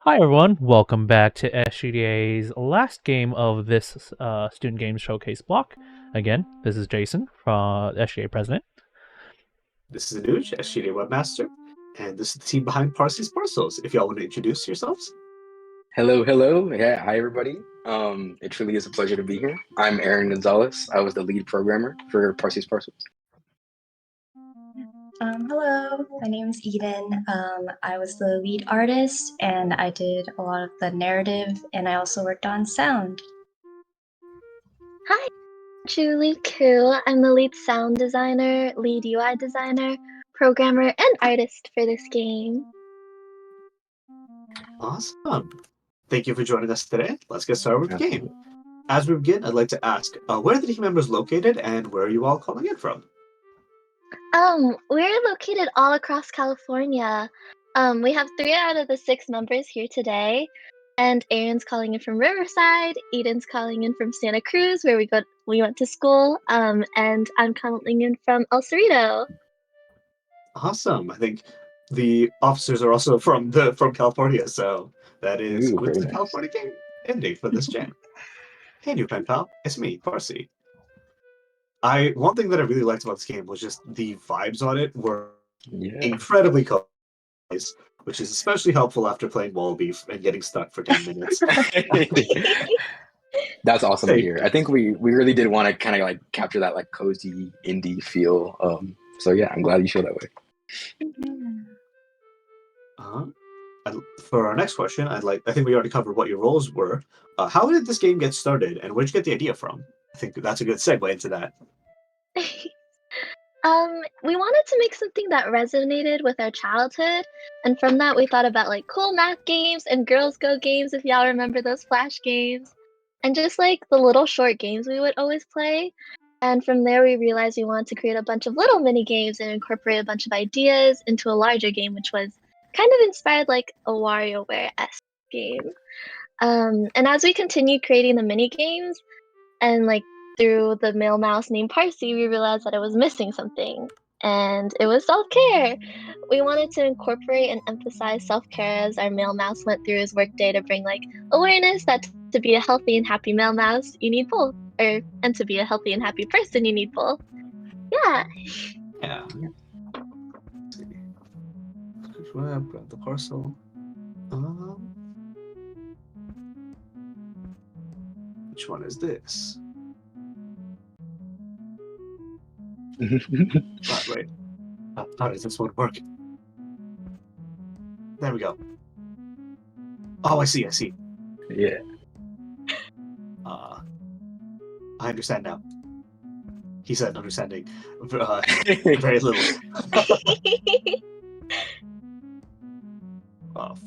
Hi everyone, welcome back to SGDA's last game of this Student Games Showcase block. Again, this is Jason, from SGDA President. This is Anuj, SGDA Webmaster, and this is the team behind Parcy's Parcels. If y'all want to introduce yourselves. Hello, hello. Yeah, hi everybody. It truly is a pleasure to be here. I'm Aaron Gonzalez. I was the lead programmer for Parcy's Parcels. Hello, my name is Eden. I was the lead artist and I did a lot of the narrative and I also worked on sound. Hi, Julie Koo. I'm the lead sound designer, lead UI designer, programmer, and artist for this game. Awesome. Thank you for joining us today. Let's get started with the game. As we begin, I'd like to ask, where are the team members located and where are you all calling in from? We're located all across California. We have 3 out of the 6 members here today, and Aaron's calling in from Riverside, Eden's calling in from Santa Cruz, where we went to school, and I'm calling in from El Cerrito. Awesome. I think the officers are also from California, so that is Ooh, with very the nice. California game ending for this jam. Hey, new pen pal, it's me, Parcy. One thing that I really liked about this game was just the vibes on it were Yeah. incredibly cool, which is especially helpful after playing Wall Beef and getting stuck for 10 minutes. That's awesome to Hey. hear. I think we really did want to kind of like capture that like cozy indie feel. So yeah, I'm glad you feel that way. For our next question, I think we already covered what your roles were. How did this game get started, and where'd you get the idea from? I think that's a good segue into that. We wanted to make something that resonated with our childhood, and from that we thought about like cool math games and Girls Go games, if y'all remember those Flash games, and just like the little short games we would always play. And from there we realized we wanted to create a bunch of little mini games and incorporate a bunch of ideas into a larger game, which was kind of inspired like a WarioWare-esque game. And as we continued creating the mini games, and like through the male mouse named Parcy, we realized that it was missing something, and it was self-care. We wanted to incorporate and emphasize self-care as our male mouse went through his workday to bring like awareness that to be a healthy and happy male mouse, you need both, and to be a healthy and happy person, you need both. Yeah. Yeah. Let's see. Web, grab the parcel. Which one is this? Wait. How does this one work? There we go. Oh, I see. Yeah. I understand now. He said understanding very little.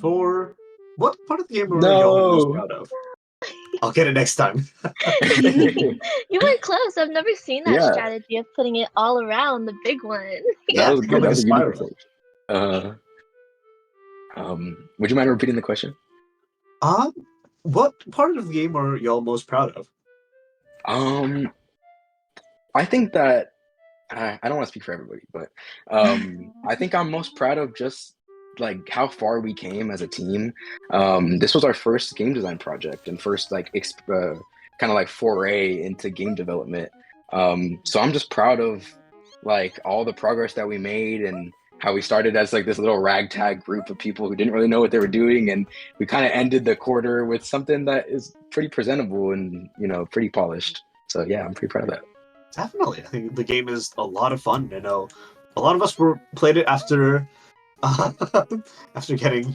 For what part of the game are y'all most proud of? I'll get it next time. You were close. I've never seen that Yeah. strategy of putting it all around the big one. That was good. Like That a was a unique spiral. approach. Would you mind repeating the question? What part of the game are y'all most proud of? I think that I don't want to speak for everybody, but I think I'm most proud of just like how far we came as a team. This was our first game design project and first like kind of like foray into game development. So I'm just proud of like all the progress that we made and how we started as like this little ragtag group of people who didn't really know what they were doing, and we kind of ended the quarter with something that is pretty presentable and pretty polished. So yeah, I'm pretty proud of that. Definitely. I think the game is a lot of fun. I know a lot of us played it after after getting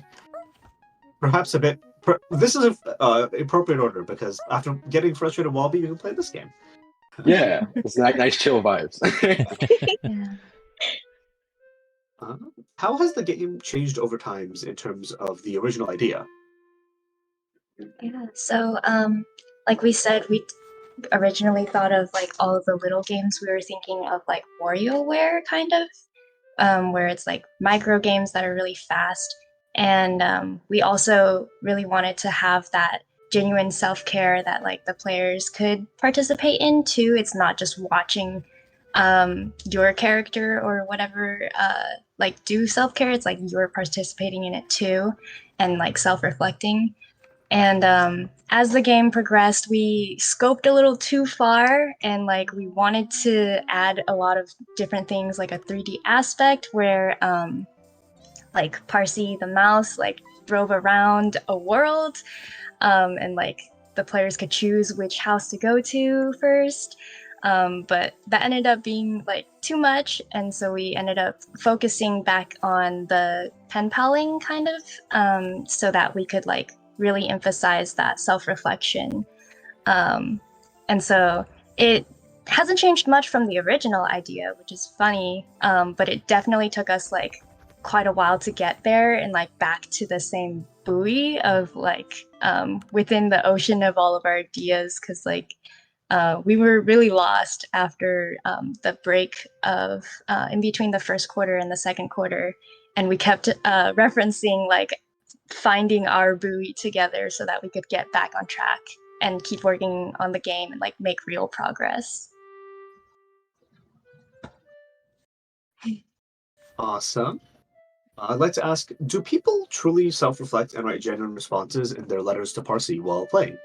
perhaps a bit. This is a appropriate order because after getting frustrated Wallby, you can play this game. Yeah, it's nice chill vibes. Yeah. How has the game changed over time in terms of the original idea? Yeah. So, like we said, we originally thought of like all of the little games. We were thinking of like Warioware kind of, where it's like micro games that are really fast. And we also really wanted to have that genuine self-care that like the players could participate in too. It's not just watching your character or whatever like do self-care. It's like you're participating in it too, and like self-reflecting. And as the game progressed, we scoped a little too far, and like we wanted to add a lot of different things, like a 3D aspect where like Parcy the mouse like drove around a world, and like the players could choose which house to go to first. But that ended up being like too much, and so we ended up focusing back on the pen paling kind of, so that we could like really emphasize that self-reflection. And so it hasn't changed much from the original idea, which is funny, but it definitely took us like quite a while to get there and like back to the same buoy of like within the ocean of all of our ideas, because like we were really lost after the break of in between the first quarter and the second quarter, and we kept referencing like finding our buoy together so that we could get back on track and keep working on the game and like make real progress. Awesome. I'd like to ask, do people truly self-reflect and write genuine responses in their letters to Parsi while playing?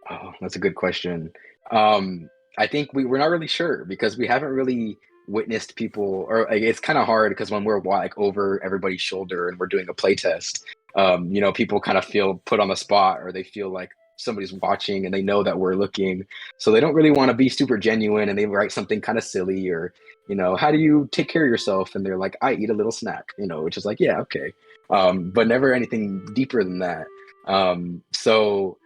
Oh, that's a good question. I think we're not really sure because we haven't really witnessed people, or like, it's kind of hard because when we're like over everybody's shoulder and we're doing a play test, people kind of feel put on the spot, or they feel like somebody's watching and they know that we're looking, so they don't really want to be super genuine, and they write something kind of silly, or how do you take care of yourself? And they're like, I eat a little snack, which is like, yeah, okay, but never anything deeper than that. So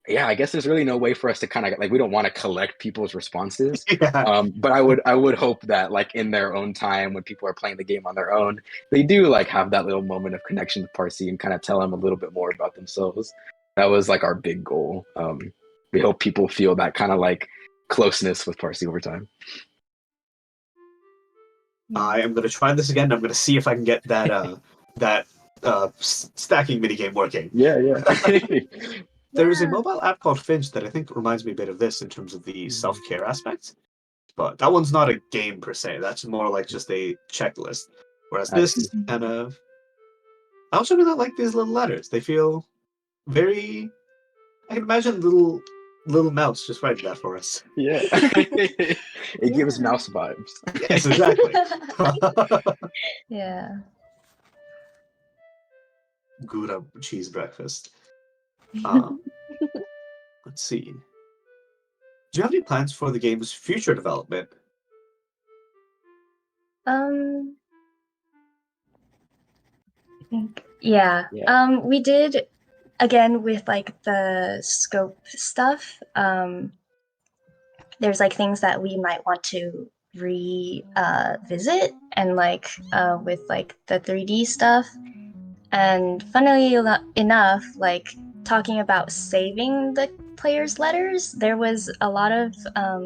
yeah, I guess there's really no way for us to kind of like, we don't want to collect people's responses. Yeah. But I would hope that like in their own time, when people are playing the game on their own, they do like have that little moment of connection with Parsi and kind of tell them a little bit more about themselves. That was like our big goal. We hope people feel that kind of like closeness with Parsi over time. I am going to try this again. I'm going to see if I can get that stacking minigame working. Yeah. There is a mobile app called Finch that I think reminds me a bit of this in terms of the self-care aspect. But that one's not a game per se. That's more like just a checklist. Whereas I this see. kind of... I also really like these little letters. They feel very... I can imagine little mouse just writing that for us. Yeah. It gives mouse vibes. Yes, exactly. Yeah. Gouda cheese breakfast. Let's see. Do you have any plans for the game's future development? I think yeah. Yeah. We did again with like the scope stuff. There's like things that we might want to visit, and like with like the 3D stuff. And funnily enough, like talking about saving the players' letters, there was a lot of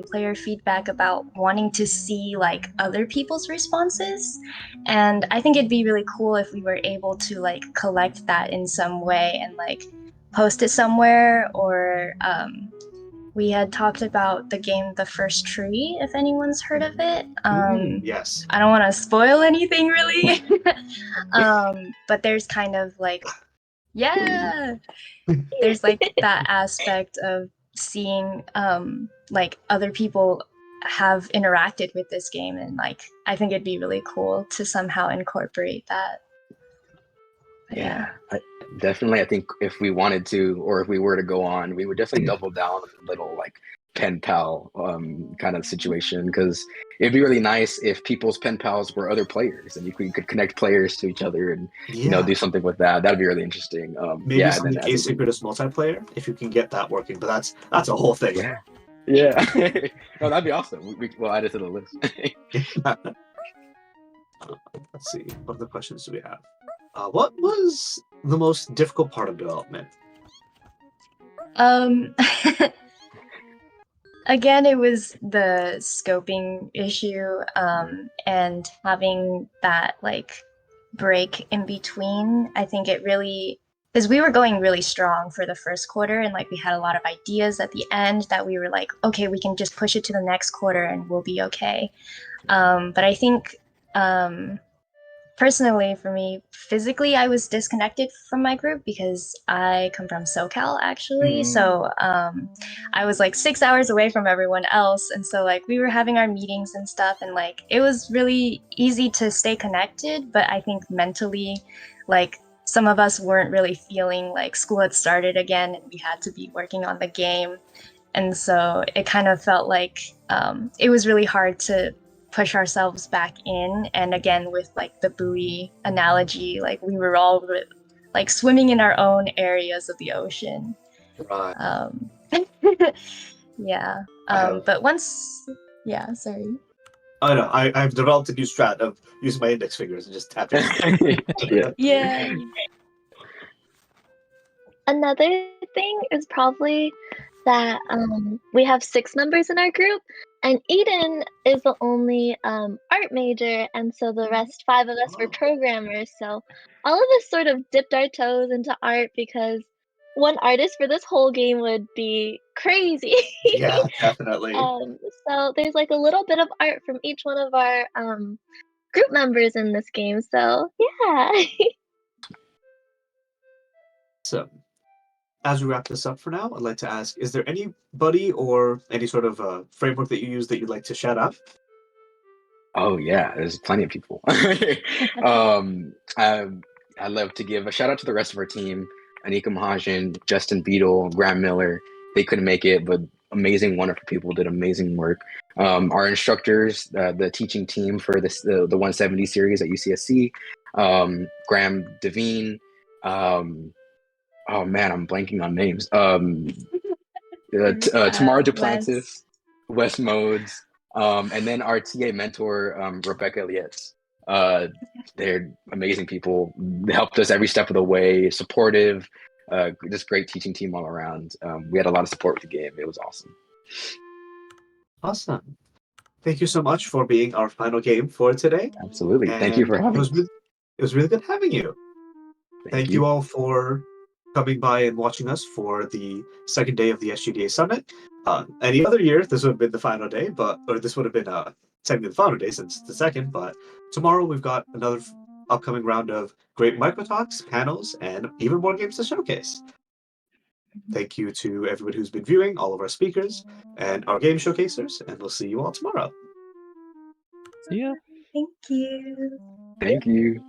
player feedback about wanting to see like other people's responses. And I think it'd be really cool if we were able to like collect that in some way and like post it somewhere, or we had talked about the game The First Tree, if anyone's heard of it. Yes. I don't want to spoil anything really. But there's kind of like, yeah, there's like that aspect of seeing like other people have interacted with this game, and like I think it'd be really cool to somehow incorporate that. But Yeah, definitely. I think if we wanted to, or if we were to go on, we would definitely double down on the little like pen pal kind of situation, because it'd be really nice if people's pen pals were other players, and we could connect players to each other and do something with that. That'd be really interesting. Maybe yeah, something asynchronous multiplayer, if you can get that working. But that's a whole thing. Yeah. No, that'd be awesome. We'll add it to the list. Let's see. What other questions do we have? What was the most difficult part of development? Again, it was the scoping issue, and having that like break in between. I think it really, because we were going really strong for the first quarter, and like we had a lot of ideas at the end that we were like, okay, we can just push it to the next quarter and we'll be okay. But I think personally, for me, physically, I was disconnected from my group because I come from SoCal actually. So I was like 6 hours away from everyone else. And so, like, we were having our meetings and stuff, and like, it was really easy to stay connected. But I think mentally, like, some of us weren't really feeling like school had started again and we had to be working on the game. And so it kind of felt like it was really hard to push ourselves back in. And again, with like the buoy analogy, like we were all like swimming in our own areas of the ocean. Right. Yeah. I have. But once, yeah, sorry. I know. I've developed a new strat of using my index fingers and just tapping. Yeah. Yeah. Another thing is probably that we have 6 members in our group, and Eden is the only art major, and so the rest 5 of us were programmers. So all of us sort of dipped our toes into art because one artist for this whole game would be crazy. Yeah, definitely. So there's like a little bit of art from each one of our group members in this game. So yeah. So, as we wrap this up for now, I'd like to ask: is there anybody or any sort of framework that you use that you'd like to shout out? Oh yeah, there's plenty of people. I, I'd love to give a shout out to the rest of our team: Anika Mahajan, Justin Beadle, Graham Miller. They couldn't make it, but amazing, wonderful people did amazing work. Our instructors, the teaching team for this the 170 series at UCSC, Graham Devine. Oh man, I'm blanking on names. Tamara Duplantis, Wes Modes, and then our TA mentor, Rebecca Elietz. They're amazing people. They helped us every step of the way, supportive, just great teaching team all around. We had a lot of support with the game. It was awesome. Awesome. Thank you so much for being our final game for today. Absolutely. Thank you for having us. It was really good having you. Thank you you all for coming by and watching us for the second day of the SGDA Summit. Any other year, this would have been the final day, or this would have been technically the final day since it's the second, but tomorrow we've got another upcoming round of great micro talks, panels, and even more games to showcase. Thank you to everybody who's been viewing, all of our speakers, and our game showcasers, and we'll see you all tomorrow. See ya. Thank you. Thank you.